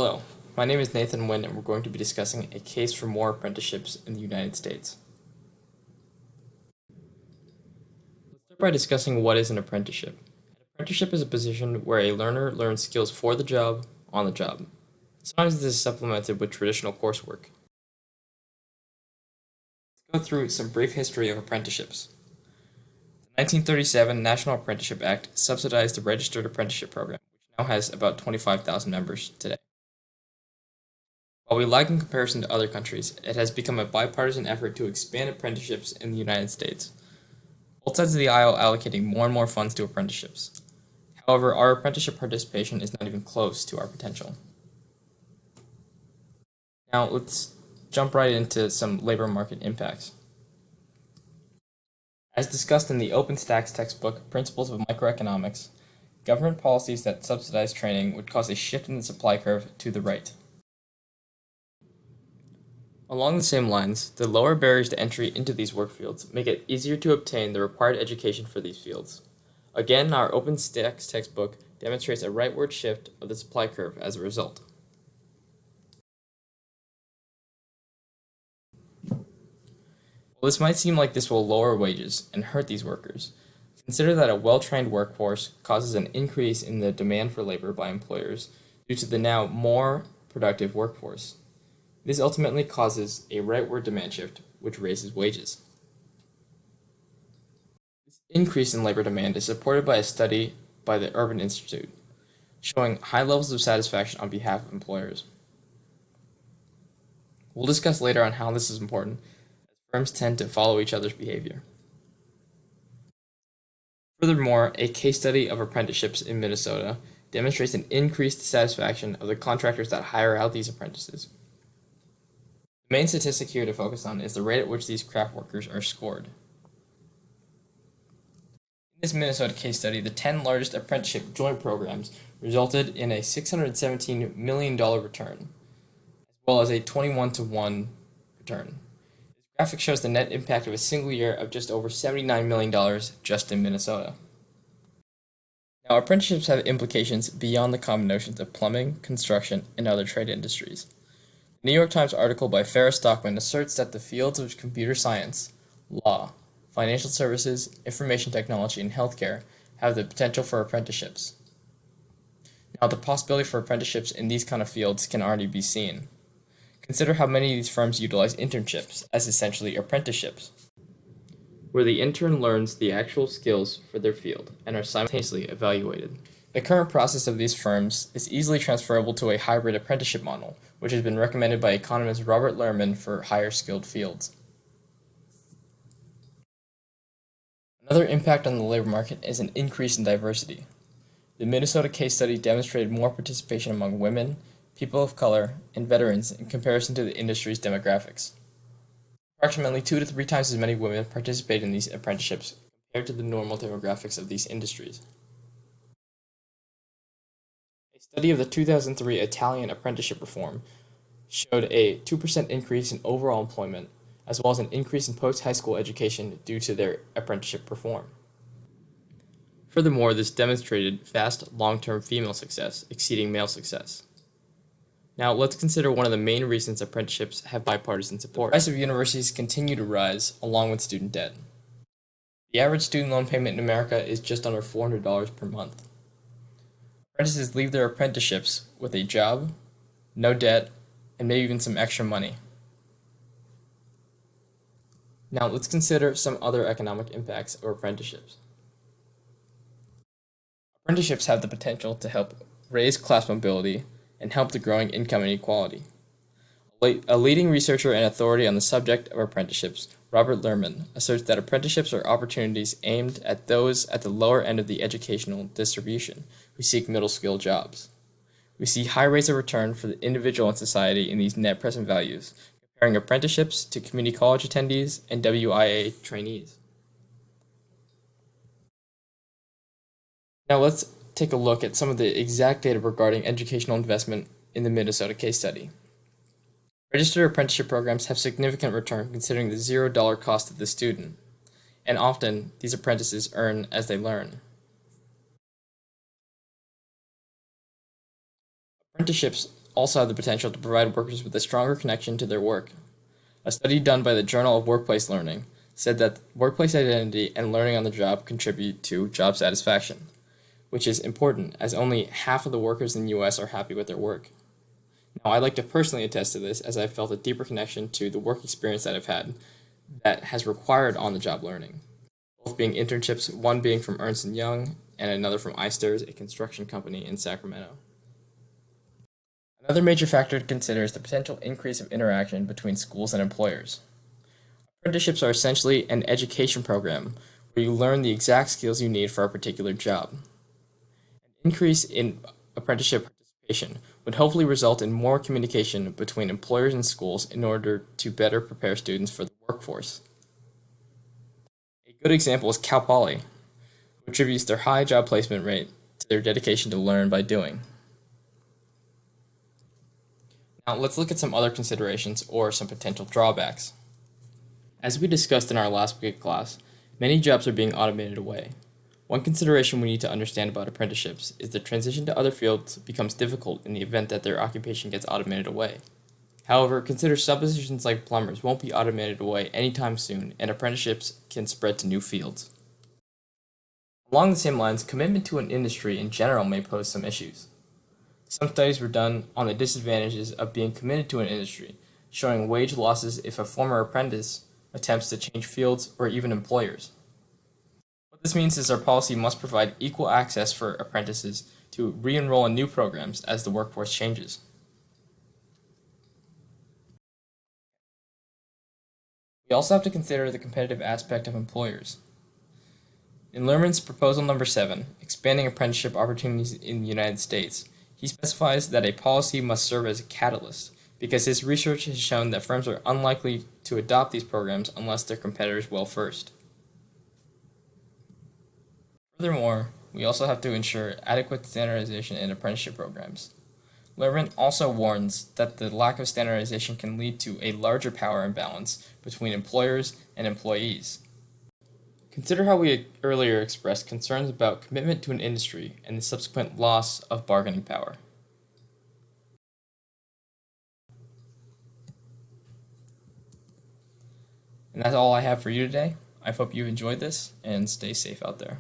Hello, my name is Nathan Wynn, and we're going to be discussing a case for more apprenticeships in the United States. Let's start by discussing what is an apprenticeship. An apprenticeship is a position where a learner learns skills for the job on the job. Sometimes this is supplemented with traditional coursework. Let's go through some brief history of apprenticeships. The 1937 National Apprenticeship Act subsidized the registered apprenticeship program, which now has about 25,000 members today. While we lag in comparison to other countries, it has become a bipartisan effort to expand apprenticeships in the United States. Both sides of the aisle allocating more and more funds to apprenticeships. However, our apprenticeship participation is not even close to our potential. Now, let's jump right into some labor market impacts. As discussed in the OpenStax textbook, Principles of Microeconomics, government policies that subsidize training would cause a shift in the supply curve to the right. Along the same lines, the lower barriers to entry into these work fields make it easier to obtain the required education for these fields. Again, our OpenStax textbook demonstrates a rightward shift of the supply curve as a result. While this might seem like this will lower wages and hurt these workers, consider that a well-trained workforce causes an increase in the demand for labor by employers due to the now more productive workforce. This ultimately causes a rightward demand shift, which raises wages. This increase in labor demand is supported by a study by the Urban Institute, showing high levels of satisfaction on behalf of employers. We'll discuss later on how this is important, as firms tend to follow each other's behavior. Furthermore, a case study of apprenticeships in Minnesota demonstrates an increased satisfaction of the contractors that hire out these apprentices. The main statistic here to focus on is the rate at which these craft workers are scored. In this Minnesota case study, the 10 largest apprenticeship joint programs resulted in a $617 million return, as well as a 21-to-1 return. This graphic shows the net impact of a single year of just over $79 million just in Minnesota. Now, apprenticeships have implications beyond the common notions of plumbing, construction, and other trade industries. The New York Times article by Farrah Stockman asserts that the fields of computer science, law, financial services, information technology, and healthcare have the potential for apprenticeships. Now, the possibility for apprenticeships in these kind of fields can already be seen. Consider how many of these firms utilize internships as essentially apprenticeships, where the intern learns the actual skills for their field and are simultaneously evaluated. The current process of these firms is easily transferable to a hybrid apprenticeship model, which has been recommended by economist Robert Lerman for higher skilled fields. Another impact on the labor market is an increase in diversity. The Minnesota case study demonstrated more participation among women, people of color, and veterans in comparison to the industry's demographics. Approximately 2 to 3 times as many women participate in these apprenticeships compared to the normal demographics of these industries. A study of the 2003 Italian apprenticeship reform showed a 2% increase in overall employment, as well as an increase in post-high school education due to their apprenticeship reform. Furthermore, this demonstrated fast, long-term female success exceeding male success. Now, let's consider one of the main reasons apprenticeships have bipartisan support. The price of universities continue to rise, along with student debt. The average student loan payment in America is just under $400 per month. Apprentices leave their apprenticeships with a job, no debt, and maybe even some extra money. Now, let's consider some other economic impacts of apprenticeships. Apprenticeships have the potential to help raise class mobility and help the growing income inequality. A leading researcher and authority on the subject of apprenticeships, Robert Lerman, asserts that apprenticeships are opportunities aimed at those at the lower end of the educational distribution who seek middle-skill jobs. We see high rates of return for the individual and society in these net present values, comparing apprenticeships to community college attendees and WIA trainees. Now let's take a look at some of the exact data regarding educational investment in the Minnesota case study. Registered apprenticeship programs have significant return considering the $0 cost of the student, and often these apprentices earn as they learn. Apprenticeships also have the potential to provide workers with a stronger connection to their work. A study done by the Journal of Workplace Learning said that workplace identity and learning on the job contribute to job satisfaction, which is important as only half of the workers in the US are happy with their work. Now, I'd like to personally attest to this as I've felt a deeper connection to the work experience that I've had that has required on-the-job learning, both being internships, one being from Ernst & Young and another from iStairs, a construction company in Sacramento. Another major factor to consider is the potential increase of interaction between schools and employers. Apprenticeships are essentially an education program where you learn the exact skills you need for a particular job. An increase in apprenticeship participation would hopefully result in more communication between employers and schools in order to better prepare students for the workforce. A good example is Cal Poly, who attributes their high job placement rate to their dedication to learn by doing. Now let's look at some other considerations or some potential drawbacks. As we discussed in our last week class, many jobs are being automated away. One consideration we need to understand about apprenticeships is the transition to other fields becomes difficult in the event that their occupation gets automated away. However, consider subpositions like plumbers won't be automated away anytime soon, and apprenticeships can spread to new fields. Along the same lines, commitment to an industry in general may pose some issues. Some studies were done on the disadvantages of being committed to an industry, showing wage losses if a former apprentice attempts to change fields or even employers. What this means is our policy must provide equal access for apprentices to re-enroll in new programs as the workforce changes. We also have to consider the competitive aspect of employers. In Lerman's proposal number 7, expanding apprenticeship opportunities in the United States, he specifies that a policy must serve as a catalyst because his research has shown that firms are unlikely to adopt these programs unless their competitors will first. Furthermore, we also have to ensure adequate standardization in apprenticeship programs. Lerman also warns that the lack of standardization can lead to a larger power imbalance between employers and employees. Consider how we earlier expressed concerns about commitment to an industry and the subsequent loss of bargaining power. And that's all I have for you today. I hope you enjoyed this and stay safe out there.